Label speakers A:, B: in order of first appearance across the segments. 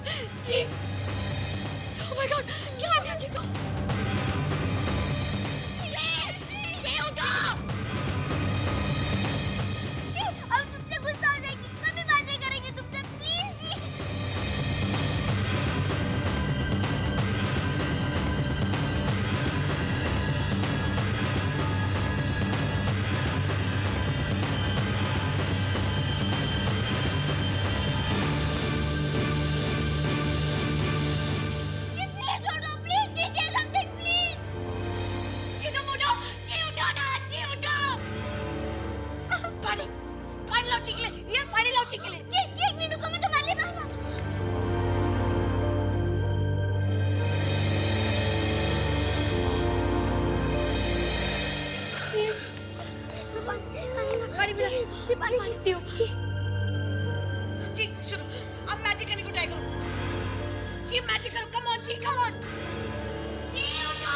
A: Ji, oh my God, क्या हो गया चिको? जी उठो।
B: अब तुमसे गुस्सा हो जाएगी, कभी बात नहीं करेंगे तुमसे, प्लीज जी। जी प्लीज उठो, प्लीज जी, समथिंग प्लीज।
A: जी तुम उठो, जी उठो ना, जी उठो। पानी, पानी लाओ चिकले, ये पानी लाओ चिकले।
B: जी जी, एक मिनट रुको, मैं तुम्हारे लिए बाहर आती हूँ।
A: पानी पिला,
B: जी पानी
A: पियो।
B: जी।
A: जी सुनो, अब मैजिक करने को ट्राई करो। जी मैजिक करो, come on ji, come on. जी उठो।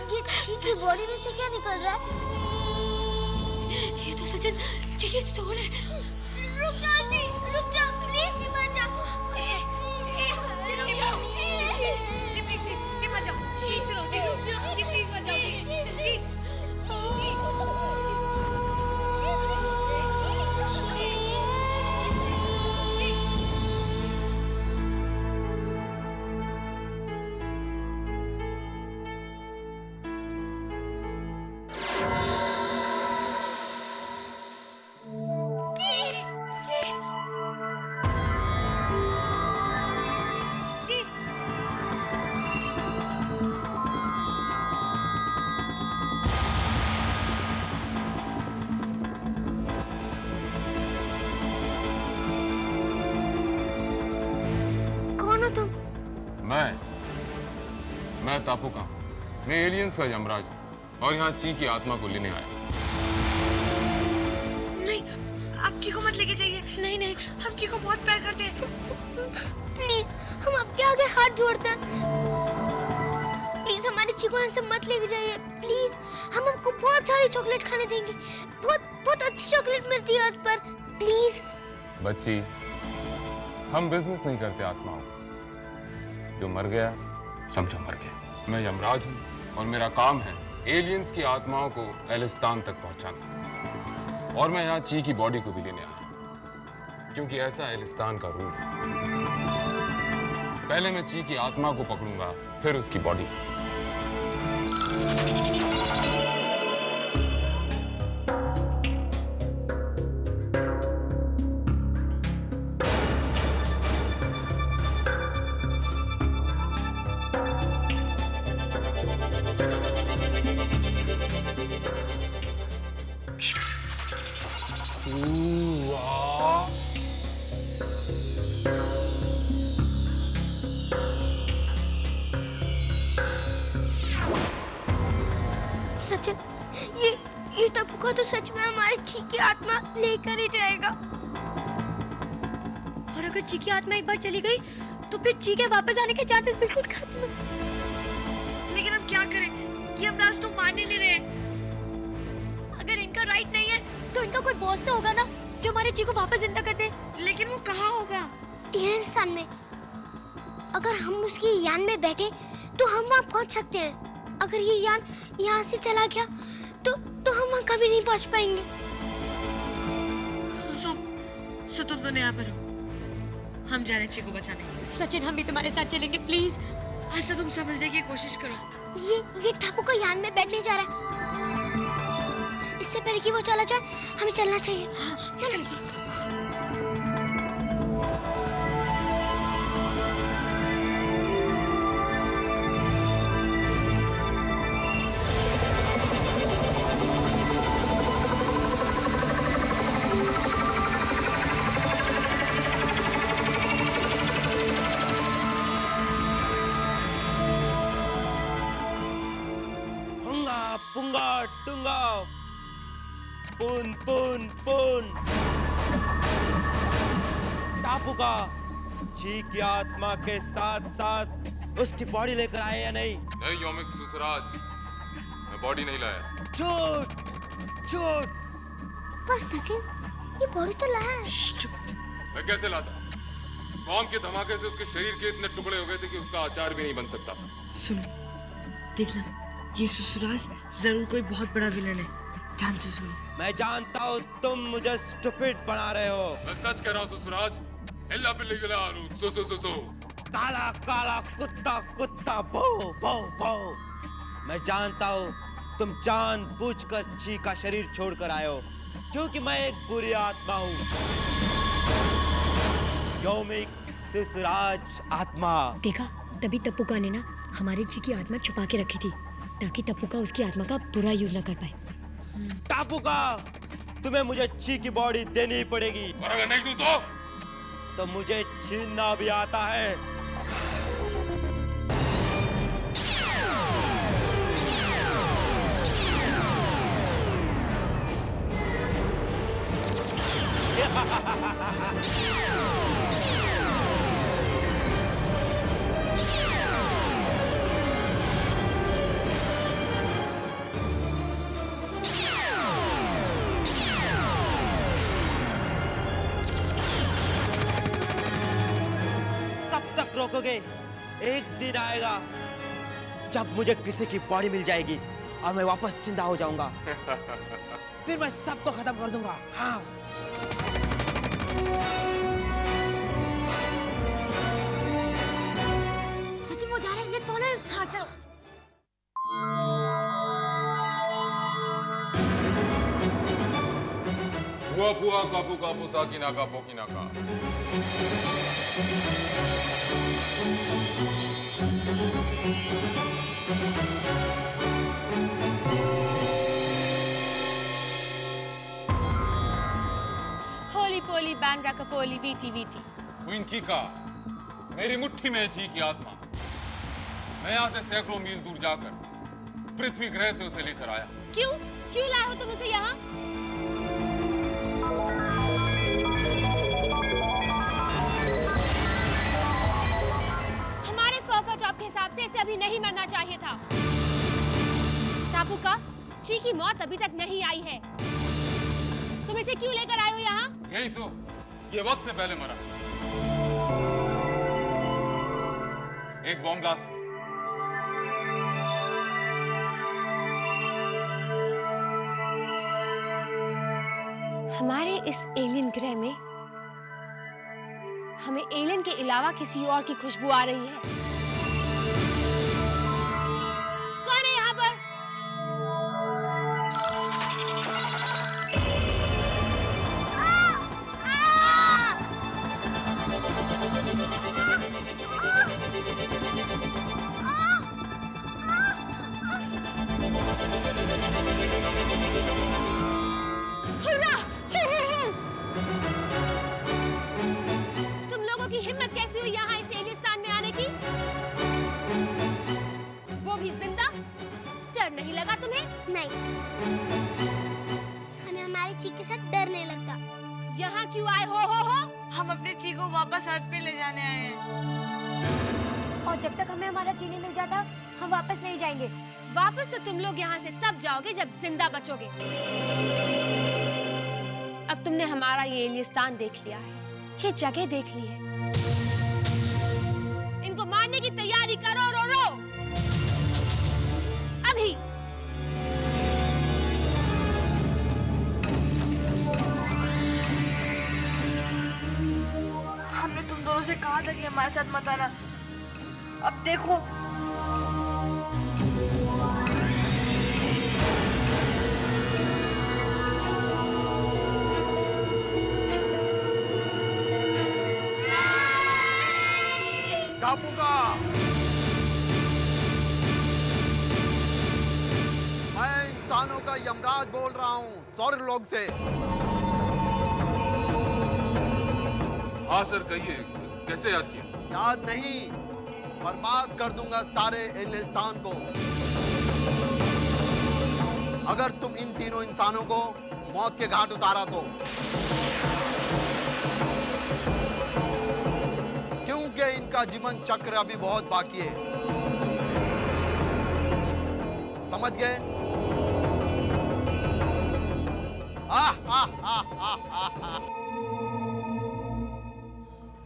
B: ये चीक की बॉडी में से क्या निकल रहा है?
A: ये तो सचिन जी की सोल है।
B: रुक जाओ जी, रुक जाओ, प्लीज जी मत जाओ। जी रुक जाओ,
A: जी प्लीज जी मत जाओ। जी सुनो जी प्लीज मत जाओ जी।
B: कौन हो तुम?
C: मैं तापू का हूँ। मैं एलियंस का यमराज हूँ और यहाँ ची की आत्मा को लेने आया।
A: नहीं, आप ची को मत लेके जाइए। नहीं नहीं, हम ची को बहुत प्यार करते हैं।
B: प्लीज, हम आपके आगे हाथ जोड़ते हैं। प्लीज हमारी ची को यहाँ से मत लेके जाइए, प्लीज। हम आपको बहुत सारी चॉकलेट खाने देंगे। बहुत अच्छी चॉकलेट मिलती है आज पर, प्लीज।
C: बच्ची, हम बिजनेस नहीं करते आत्माओं का। जो मर गया समझो मर गया। मैं यमराज हूँ और मेरा काम है एलियंस की आत्माओं को एलिस्तान तक पहुंचाना। और मैं यहाँ ची की बॉडी को भी लेने आया क्योंकि ऐसा एलिस्तान का रूल है। पहले मैं ची की आत्मा को पकड़ूंगा, फिर उसकी बॉडी।
B: सचिन, ये टप्पू तो सच में हमारी ची की आत्मा लेकर ही जाएगा।
A: और अगर ची की आत्मा एक बार चली गई तो फिर ची के वापस आने के चांसेस बिल्कुल खत्म। लेकिन हम क्या करें? ये यमराज तो मारने नहीं रहे। अगर इनका राइट नहीं है तो इनका कोई बॉस तो होगा ना जो हमारे ची को वापस जिंदा कर दे। लेकिन वो कहाँ होगा?
B: ये इंसान में। अगर हम उसकी यान में बैठे तो हम वहाँ पहुँच सकते हैं। अगर ये यान यहाँ से चला गया तो हम वहाँ कभी नहीं पहुँच पाएंगे।
A: सो तुम दोनों यहाँ पर हो। हम जा रहे हैं ची को बचाने। सचिन, हम भी तुम्हारे साथ चलेंगे, प्लीज। ऐसा तुम समझने की कोशिश करो।
B: ये टापू का यान में बैठने जा रहा है। इससे पहले कि वो चला जाए हमें चलना चाहिए। चल।
D: पुंगा टुंगा पुन पुन पुन टापू का ची की आत्मा के साथ साथ उसकी बॉडी लेकर आए या नहीं?
C: नहीं योमिक सुसराज, मैं बॉडी नहीं लाया।
D: झूठ झूठ।
B: पर सचिन, ये बॉडी तो लाया है।
C: मैं कैसे लाता? बॉम्ब के धमाके से उसके शरीर के इतने टुकड़े हो गए थे कि उसका अचार भी नहीं बन सकता।
E: सुनो, देखना, ये सुसराज जरूर कोई बहुत बड़ा विलन है। ध्यान से सुनो।
D: मैं जानता हूँ तुम मुझे स्टूपिड बना रहे हो।
C: मैं सच कह रहा हूँ सुसराज। इल्ला बिल्ली गिला सो सो सो सो।
D: काला काला कुत्ता कुत्ता भो भो भो। मैं जानता हूँ तुम जानबूझकर ची का शरीर छोड़कर आए हो, क्योंकि मैं एक बुरी आत्मा हूँ। योमिक सुसराज आत्मा।
A: देखा, तभी टप्पूका ने ना हमारी ची की आत्मा छुपा के रखी थी, ताकि टप्पूका उसकी आत्मा का बुरा यूज ना कर पाए।
D: टापूका, तुम्हें मुझे ची की बॉडी देनी पड़ेगी।
C: और अगर नहीं दूं
D: तो मुझे छीनना भी आता है। रोकोगे? एक दिन आएगा जब मुझे किसी की बॉडी मिल जाएगी और मैं वापस जिंदा हो जाऊंगा। फिर मैं सबको खत्म कर दूंगा। हाँ।
B: सचिन, वो जा रहा है। Let's follow him. हाँ, चलो।
C: बुआ बुआ काबू काबू साकी नाका पोकी नाका।
F: होली पोली बैंड रकापोली वीटी वीटी।
C: क्वीन का मेरी मुट्ठी में ची की आत्मा। मैं यहाँ से सैकड़ों मील दूर जाकर पृथ्वी ग्रह से उसे लेकर आया।
F: क्यों लाए हो तुम उसे यहाँ? हमारे फॉफा जॉब के हिसाब से इसे अभी नहीं मरना चाहिए था। टापूका, ची की मौत अभी तक नहीं आई है। तुम इसे क्यों लेकर आए हो यहाँ?
C: यही तो, ये वक्त से पहले मरा। एक बॉम्ब ब्लास्ट।
F: हमारे इस एलियन ग्रह में हमें एलियन के अलावा किसी और की खुशबू आ रही है। कौन है यहाँ पर? तुम लोगों की हिम्मत कैसी हुई यहाँ इस एलिस्तान में आने की? वो भी जिंदा? डर नहीं लगा तुम्हें?
B: नहीं, हमें हमारी चीख के साथ डर नहीं लगता।
F: यहाँ क्यों आए हो?
A: हम अपने ची को वापस अर्थ पे ले जाने आए हैं।
F: और जब तक हमें हमारा ची नहीं मिल जाता, हम वापस नहीं जाएंगे। वापस तो तुम लोग यहाँ से तब जाओगे जब जिंदा बचोगे। अब तुमने हमारा ये एलिस्तान देख लिया है, ये जगह देख ली है। इनको मारने की तैयारी करो। रो अभी।
A: हमने तुम दोनों से कहा था कि हमारे साथ मत आना। अब देखो
G: इंसानों का यमराज बोल रहा हूँ, स्वर्ग लोक से।
C: हाँ सर, कहिए, कैसे याद किया?
G: याद नहीं, बर्बाद कर दूंगा सारे हिंदुस्तान को अगर तुम इन तीनों इंसानों को मौत के घाट उतारा तो। क्योंकि इनका जीवन चक्र अभी बहुत बाकी है, समझ गए?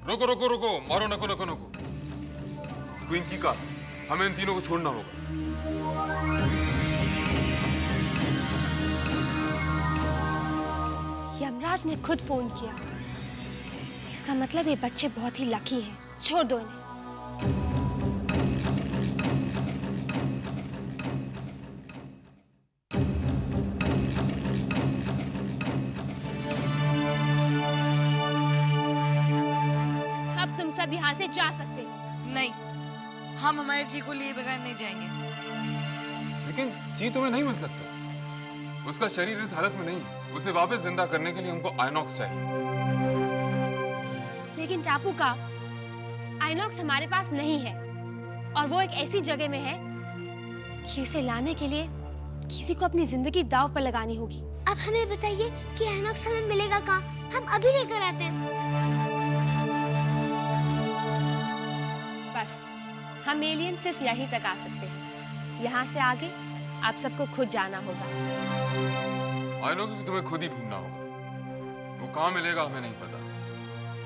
C: रुको रुको रुको, मारो, नको नको नको। क्वीन का हमें इन तीनों को छोड़ना होगा।
F: यमराज ने खुद फोन किया, इसका मतलब ये बच्चे बहुत ही लकी हैं। छोड़ दो इन्हें। अब तुम सब यहाँ से जा सकते हो।
E: नहीं, हम हमारे जी को लिए बगैर नहीं जाएंगे।
C: लेकिन जी तुम्हें नहीं मिल सकता, उसका शरीर इस हालत में नहीं है। उसे वापस जिंदा करने के लिए हमको आइनॉक्स चाहिए।
F: लेकिन टापू का आइनॉक्स हमारे पास नहीं है, और वो एक ऐसी जगह में है कि उसे लाने के लिए किसी को अपनी जिंदगी दांव पर लगानी होगी।
B: अब हमें बताइए कि आइनॉक्स हमें मिलेगा कहाँ? हम अभी लेकर आते हैं।
F: बस हम एलियन सिर्फ यहीं तक आ सकते हैं। यहाँ से आगे आप सबको खुद जाना होगा।
C: आइनॉक्स भी तुम्हें खुद ही ढूंढना होगा। वो कहाँ मिलेगा हमें नहीं पता।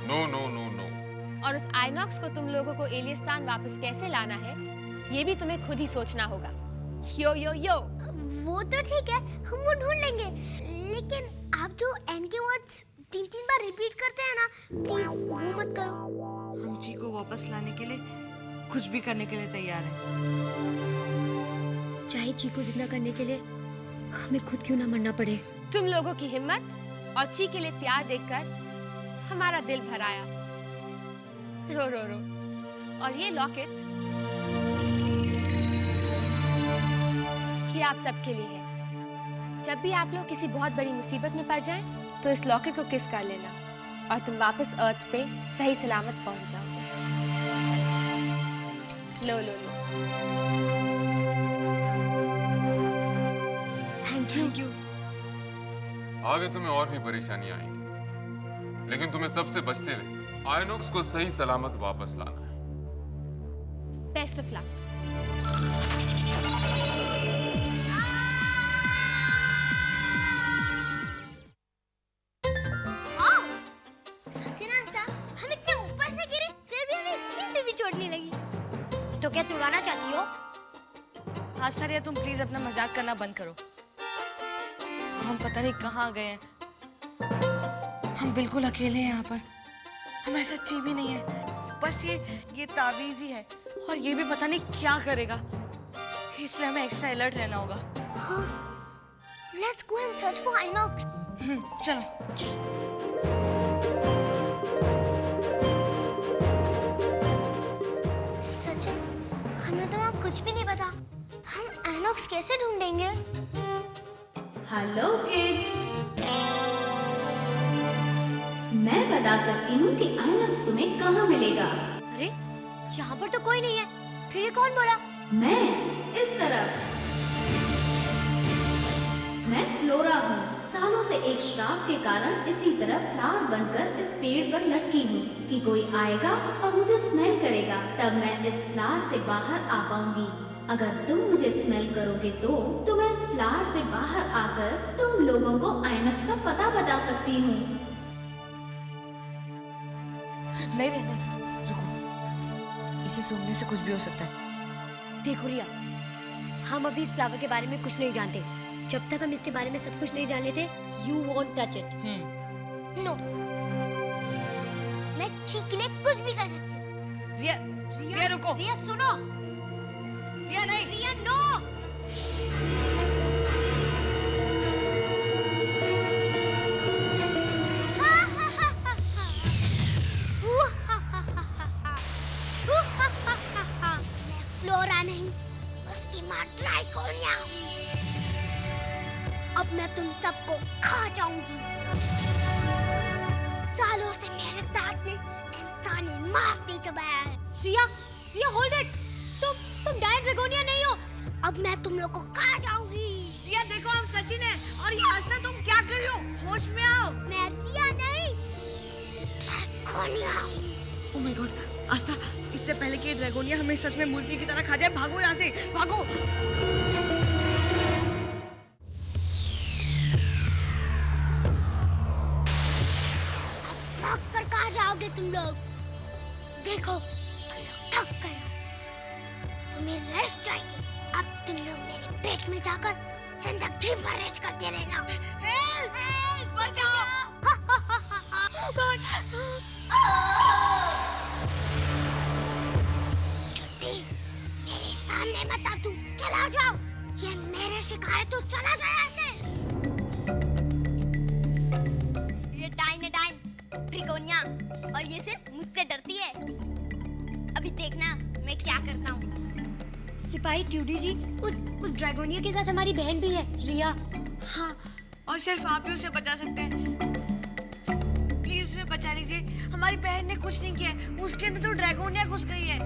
C: No no no no.
F: और उस आइनॉक्स को तुम लोगों को एलियस्तान वापस कैसे लाना है, ये भी तुम्हें खुद ही सोचना होगा। यो यो यो।
B: वो तो ठीक है, हम वो ढूंढ लेंगे, लेकिन आप जो एन के वर्ड्स 3-3 बार रिपीट करते हैं ना, प्लीज वो मत करो।
E: हम जी को वापस लाने के लिए कुछ भी करने के लिए तैयार हैं।
A: चाहे ची को जिंदा करने के लिए हमें खुद क्यों ना मरना पड़े।
F: तुम लोगों की हिम्मत और ची के लिए प्यार देखकर हमारा दिल भर आया। रो रो रो। और ये लॉकेट ये आप सबके लिए है। जब भी आप लोग किसी बहुत बड़ी मुसीबत में पड़ जाएं, तो इस लॉकेट को किस कर लेना और तुम वापस अर्थ पे सही सलामत पहुंच जाओगे। लो लो लो।
E: Thank you.
C: आगे तुम्हें और भी परेशानियां आएंगी, लेकिन तुम्हें सबसे बचते हुए आइनॉक्स को सही सलामत वापस लाना है।
F: Best of luck.
B: सचिनास्ता, हम इतने ऊपर से गिरे, फिर भी हमें इतनी सी भी चोट नहीं लगी।
A: तो क्या तुम उड़ाना चाहती हो?
E: आस्था, तुम प्लीज अपना मजाक करना बंद करो। हम पता नहीं कहाँ गए हैं। हम बिल्कुल अकेले हैं यहाँ पर। हमारे साथ ची भी नहीं है, बस ये तावीज ही है, और ये भी पता नहीं क्या करेगा, इसलिए हमें एक्स्ट्रा अलर्ट रहना होगा।
B: हाँ, let's go and search for INOX.
E: चलो।
B: सचिन, हमें तो वहाँ कुछ भी नहीं पता। हम आइनॉक्स कैसे ढूंढेंगे?
H: हेलो किड्स, मैं बता सकती हूँ कि आइनॉक्स तुम्हें कहाँ मिलेगा।
A: अरे यहाँ पर तो कोई नहीं है, फिर ये कौन बोला?
H: मैं इस तरफ। मैं फ्लोरा हूँ। सालों से एक श्राप के कारण इसी तरह फ्लावर बनकर इस पेड़ पर लटकी हूँ कि कोई आएगा और मुझे स्मेल करेगा, तब मैं इस फ्लावर से बाहर आ पाऊंगी। अगर तुम मुझे स्मेल करोगे तो मैं इस फ्लावर से बाहर आकर तुम लोगों को आइनॉक्स का पता बता सकती हूँ।
E: नहीं, रुको, इसे सूंघने से कुछ भी हो सकता है।
A: देखो रिया, हम अभी इस फ्लावर के बारे में कुछ नहीं जानते। जब तक हम इसके बारे में सब कुछ नहीं जान लेते, you want touch it.
B: No, मैं ची के लिए कुछ भी कर सकती हूँ।
E: रिया रुको।
A: रिया सुनो।
E: रिया नहीं।
A: रिया नो।
B: मैं फ्लोरा नहीं, उसकी माँ ट्राइकोनिया। अब मैं तुम सबको खा जाऊंगी। सालों से मेरे दांत ने इंसानी मांस नहीं चबाया है।
A: रिया, रिया होल्ड इट। तुम डायन ड्रैगोनिया नहीं हो।
B: अब मैं तुम लोग को खा जाऊंगी।
E: रिया देखो, हम सचिन है और ये आस्था, तुम क्या कर रही हो? होश में आओ।
B: मैं रिया नहीं, ड्रैगोनिया।
E: ओह माय गॉड, आस्था, इससे पहले कि ड्रैगोनिया हमें सच में मुर्गी की तरह खा जाए, भागो यहाँ से, भागो।
B: भाग कर कहाँ जाओगे तुम लोग? देखो, तुम लोग थक गए हो, तुम्हें रेस्ट चाहिए। अब तुम लोग मेरे पेट में जाकर जिंदगी भर रेस्ट करते रहना।
E: हेल्प, बचाओ।
B: छुट्टी मेरे सामने मत आ, तू चला जाओ। ये मेरे शिकार है, तू चला जा यहाँ से।
A: ये डायन है, डायन ड्रैगोनिया, और ये सिर्फ मुझसे डरती है। अभी देखना मैं क्या करता हूँ। सिपाही ट्यूडी जी, उस ड्रैगोनिया के साथ हमारी बहन भी है, रिया।
E: हाँ, और सिर्फ आप ही उसे बचा सकते हैं। प्लीज उसे बचा लीजिए। हमारी बहन ने कुछ नहीं किया है, उसके अंदर तो ड्रैगोनिया घुस गई है।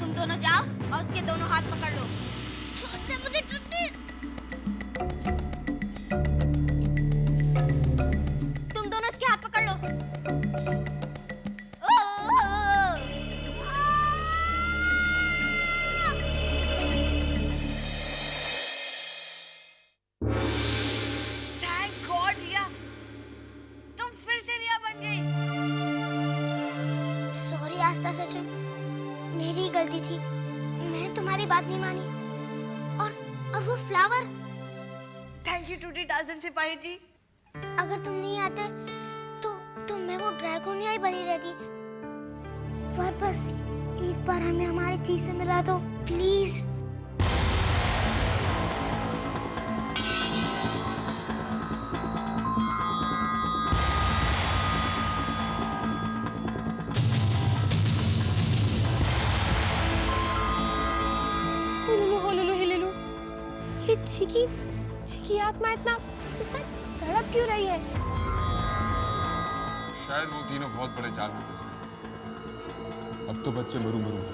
A: तुम दोनों जाओ और उसके दोनों हाथ पकड़ लो। तुम दोनों इसके हाथ पकड़ लो।
E: थैंक गॉड रिया, तुम फिर से रिया बन गई।
B: सॉरी आस्था, सचिन, मेरी गलती थी। मैंने तुम्हारी बात नहीं मानी। और वो फ्लावर,
E: थैंक यू टूटी डाजन सिपाही जी।
B: अगर तुम नहीं आते तो मैं वो ड्रैगोनिया ही बनी रहती। पर बस एक बार हमें हमारी चीज से मिला दो प्लीज।
F: होलुलु हिलुलु, ये चिकी आत्मा इतना तड़प क्यों रही है?
C: शायद वो तीनों बहुत बड़े जाल में फंस गए। अब तो बच्चे मरू मरू हैं।